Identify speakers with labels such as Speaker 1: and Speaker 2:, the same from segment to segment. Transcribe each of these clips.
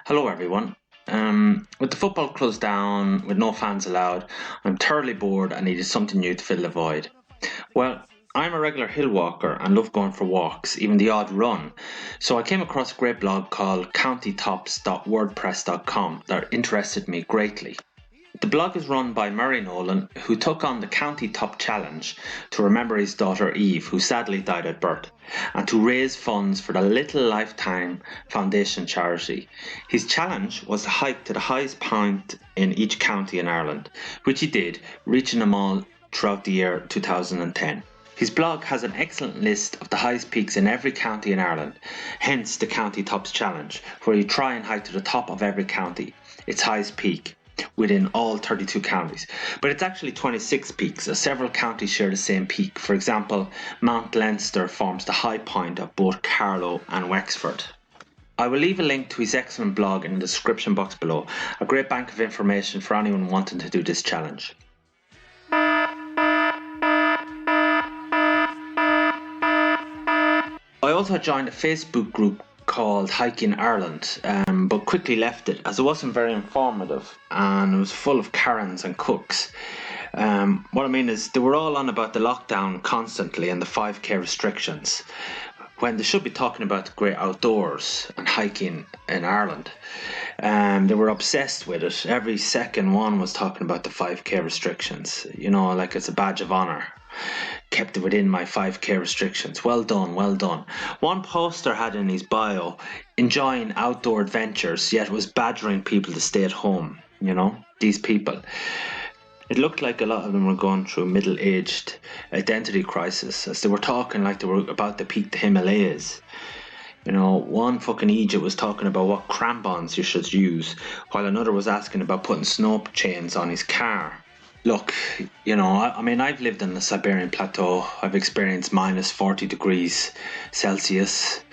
Speaker 1: Hello everyone. With the football closed down, with no fans allowed, I'm thoroughly bored and needed something new to fill the void. Well, I'm a regular hill walker and love going for walks, even the odd run. So I came across a great blog called countytops.wordpress.com that interested me greatly. The blog is run by Murray Nolan, who took on the County Top Challenge to remember his daughter Eve, who sadly died at birth, and to raise funds for the Little Lifetime Foundation charity. His challenge was to hike to the highest point in each county in Ireland, which he did, reaching them all throughout the year 2010. His blog has an excellent list of the highest peaks in every county in Ireland, hence the County Tops Challenge, where you try and hike to the top of every county, its highest peak, within all 32 counties. But it's actually 26 peaks, as several counties share the same peak. For example, Mount Leinster forms the high point of both Carlow and Wexford. I will leave a link to his excellent blog in the description box below, a great bank of information for anyone wanting to do this challenge. I also joined a Facebook group called Hiking Ireland, but quickly left it as it wasn't very informative and it was full of Karens and cooks. What I mean is they were all on about the lockdown constantly and the 5k restrictions, when they should be talking about the great outdoors and hiking in Ireland. They were obsessed with it. Every second one was talking about the 5k restrictions, like it's a badge of honour. Kept it within my 5k restrictions. Well done, well done. One poster had in his bio, enjoying outdoor adventures, yet was badgering people to stay at home. These people. It looked like a lot of them were going through a middle-aged identity crisis, as they were talking like they were about to peak the Himalayas. One fucking Egypt was talking about what crampons you should use, while another was asking about putting snow chains on his car. Look, I've lived in the Siberian plateau. I've experienced minus 40 degrees Celsius.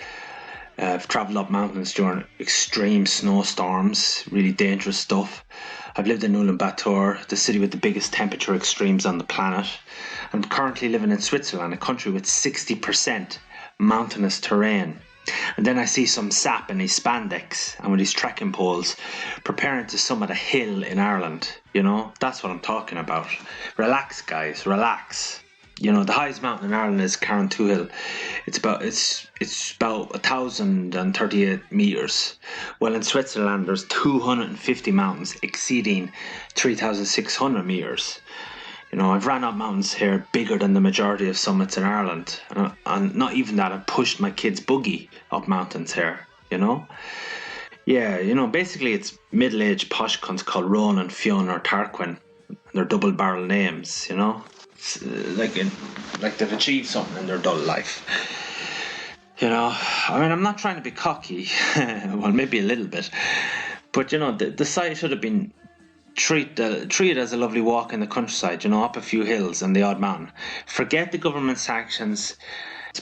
Speaker 1: I've travelled up mountains during extreme snowstorms, really dangerous stuff. I've lived in Ulaanbaatar, the city with the biggest temperature extremes on the planet. I'm currently living in Switzerland, a country with 60% mountainous terrain. And then I see some sap in his spandex and with his trekking poles preparing to summit a hill in Ireland. That's what I'm talking about. Relax, guys, relax. The highest mountain in Ireland is Carrauntoohil. It's about 1,038 meters. Well, in Switzerland there's 250 mountains exceeding 3,600 meters. I've ran up mountains here bigger than the majority of summits in Ireland. And not even that, I've pushed my kid's buggy up mountains here, Yeah, basically it's middle-aged posh cunts called Ronan, Fionn or Tarquin. They're double-barrel names, It's like they've achieved something in their dull life. I'm not trying to be cocky. Well, maybe a little bit. But, the site should have been treated as a lovely walk in the countryside, up a few hills and the odd mountain. Forget the government sanctions,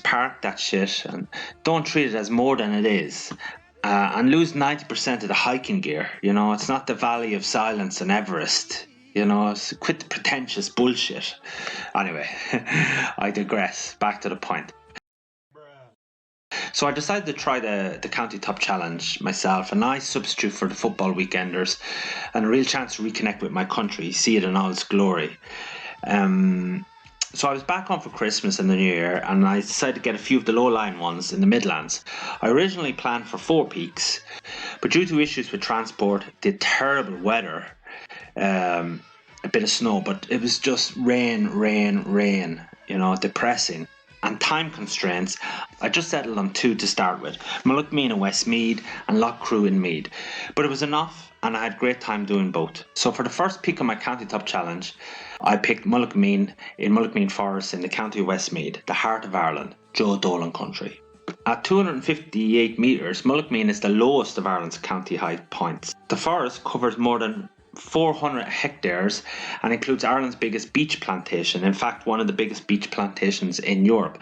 Speaker 1: park that shit and don't treat it as more than it is. And lose 90% of the hiking gear. It's not the Valley of Silence and Everest. Quit the pretentious bullshit. Anyway, I digress. Back to the point. So I decided to try the County Top Challenge myself, a nice substitute for the football weekenders and a real chance to reconnect with my country, see it in all its glory. So I was back home for Christmas and the New Year, and I decided to get a few of the low-lying ones in the Midlands. I originally planned for 4 peaks, but due to issues with transport, the terrible weather, a bit of snow, but it was just rain, depressing. And time constraints, I just settled on 2 to start with, Mullaghmeen in Westmeath and Loughcrew in Meath. But it was enough and I had a great time doing both. So for the first peak of my County Top Challenge, I picked Mullaghmeen in Mullaghmeen Forest in the county of Westmeath, the heart of Ireland, Joe Dolan country. At 258 metres, Mullaghmeen is the lowest of Ireland's county height points. The forest covers more than 400 hectares and includes Ireland's biggest beech plantation, in fact one of the biggest beech plantations in Europe,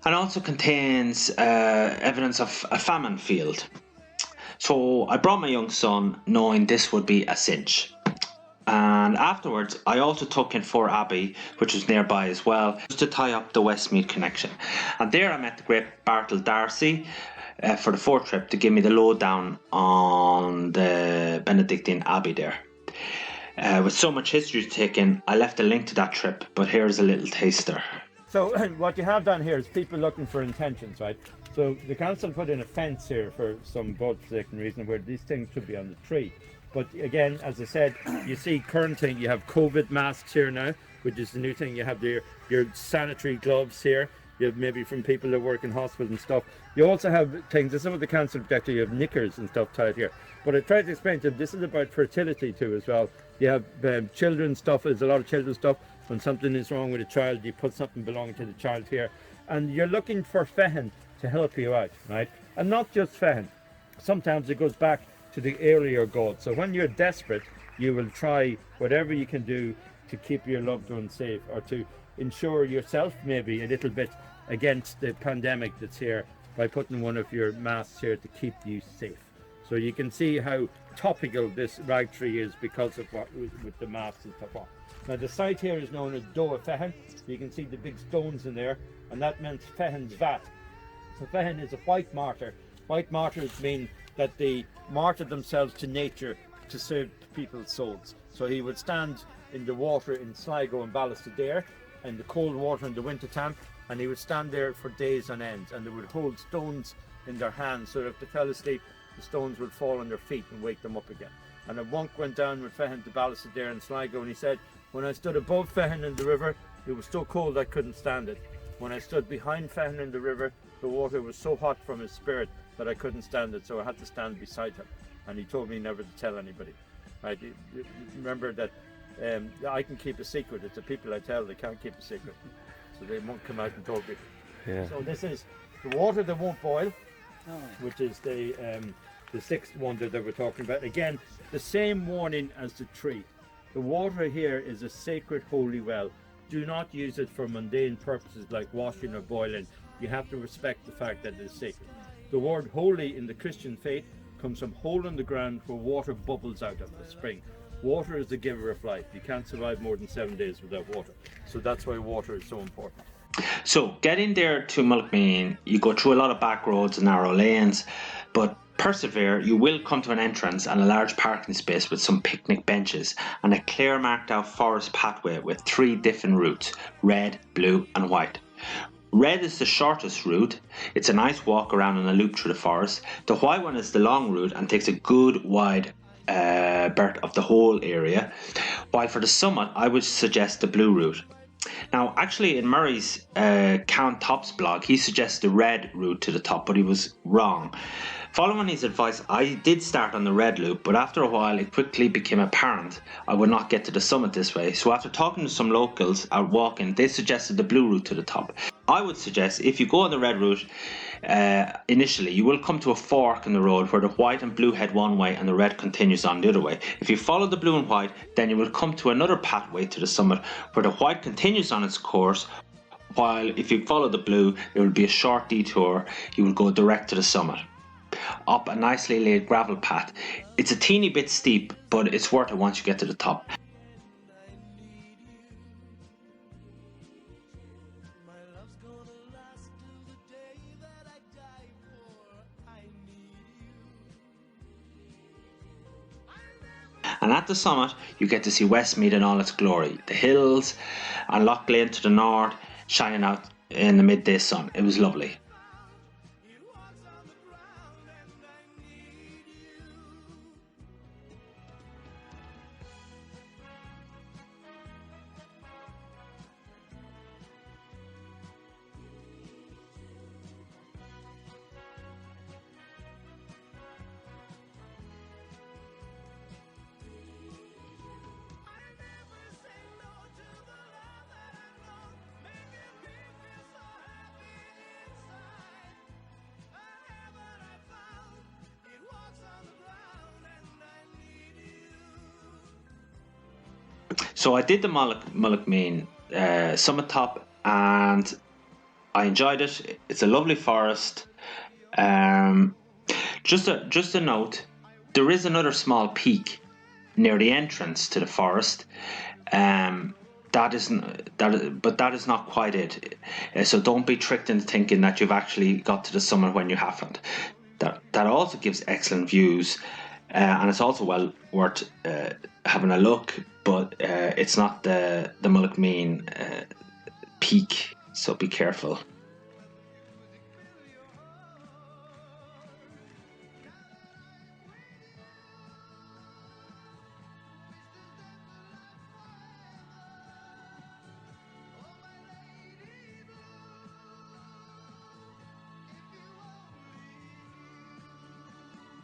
Speaker 1: and also contains evidence of a famine field. So I brought my young son knowing this would be a cinch. And afterwards I also took in Fore Abbey, which was nearby as well, just to tie up the Westmeath connection. And there I met the great Bartle D'Arcy, for the Fore trip to give me the lowdown on the Benedictine Abbey there. With so much history to take in, I left a link to that trip, but here's a little taster.
Speaker 2: So what you have down here is people looking for intentions, right? So the council put in a fence here for some godforsaken reason where these things should be on the tree. But again, as I said, you see current thing, you have COVID masks here now, which is the new thing. You have your sanitary gloves here. You have maybe from people that work in hospitals and stuff. You also have things, this is what the council protected, you have knickers and stuff tied here. But I tried to explain to them, this is about fertility too as well. You have children's stuff, there's a lot of children's stuff. When something is wrong with a child, you put something belonging to the child here. And you're looking for fehin to help you out, right? And not just fehin. Sometimes it goes back to the earlier gods. So when you're desperate, you will try whatever you can do to keep your loved ones safe, or to ensure yourself maybe a little bit against the pandemic that's here by putting one of your masks here to keep you safe. So you can see how topical this rag tree is because of what with the masks and stuff on. Now the site here is known as Doa Fehin. You can see the big stones in there, and that meant Fehin's vat. So Fehin is a white martyr. White martyrs mean that they martyred themselves to nature to save people's souls. So he would stand in the water in Sligo and Ballastadair, in the cold water in the winter time, and he would stand there for days on end, and they would hold stones in their hands, so that if they fell asleep, the stones would fall on their feet and wake them up again. And a monk went down with Fehin to Ballastadair in Sligo, and he said, when I stood above Fehin in the river, it was so cold I couldn't stand it. When I stood behind Fehin in the river, the water was so hot from his spirit that I couldn't stand it, so I had to stand beside him. And he told me never to tell anybody. Right? Remember that I can keep a secret. It's the people I tell, they can't keep a secret. So they won't come out and talk people.
Speaker 3: Yeah.
Speaker 2: So this is the water that won't boil, which is the sixth wonder that we're talking about. Again, the same warning as the tree. The water here is a sacred holy well. Do not use it for mundane purposes like washing or boiling. You have to respect the fact that it is sacred. The word holy in the Christian faith comes from hole in the ground where water bubbles out of the spring. Water is the giver of life. You can't survive more than 7 days without water. So that's why water is so important.
Speaker 1: So getting there to Mullaghmeen, you go through a lot of back roads and narrow lanes, but persevere. You will come to an entrance and a large parking space with some picnic benches and a clear marked out forest pathway with 3 different routes: red, blue and white. Red is the shortest route. It's a nice walk around in a loop through the forest. The white one is the long route and takes a good wide berth of the whole area, while for the summit I would suggest the blue route. Now actually in Murray's Count Tops blog he suggests the red route to the top, but he was wrong. Following his advice, I did start on the red loop, but after a while it quickly became apparent I would not get to the summit this way. So after talking to some locals out walking, they suggested the blue route to the top. I would suggest if you go on the red route, initially you will come to a fork in the road where the white and blue head one way and the red continues on the other way. If you follow the blue and white, then you will come to another pathway to the summit where the white continues on its course, while if you follow the blue, it will be a short detour. You will go direct to the summit, up a nicely laid gravel path. It's a teeny bit steep, but it's worth it once you get to the top. And at the summit, you get to see Westmeath in all its glory. The hills and Loch Lane to the north shining out in the midday sun. It was lovely. So I did the Mullaghmeen summit top and I enjoyed it. It's a lovely forest. Just a note, there is another small peak near the entrance to the forest. that isn't but that is not quite it. So don't be tricked into thinking that you've actually got to the summit when you haven't. That also gives excellent views, and it's also well worth having a look. But it's not the Mullaghmeen peak, so be careful.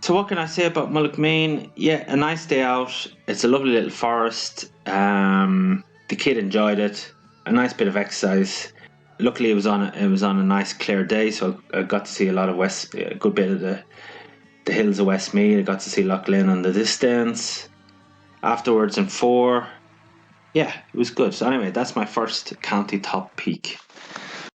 Speaker 1: So what can I say about Mullaghmeen? Yeah, a nice day out. It's a lovely little forest. The kid enjoyed it. A nice bit of exercise. Luckily, it was on a nice clear day, so I got to see a good bit of the hills of Westmeath. I got to see Lough Lynn on the distance. Afterwards, in Fore, yeah, it was good. So anyway, that's my first county top peak.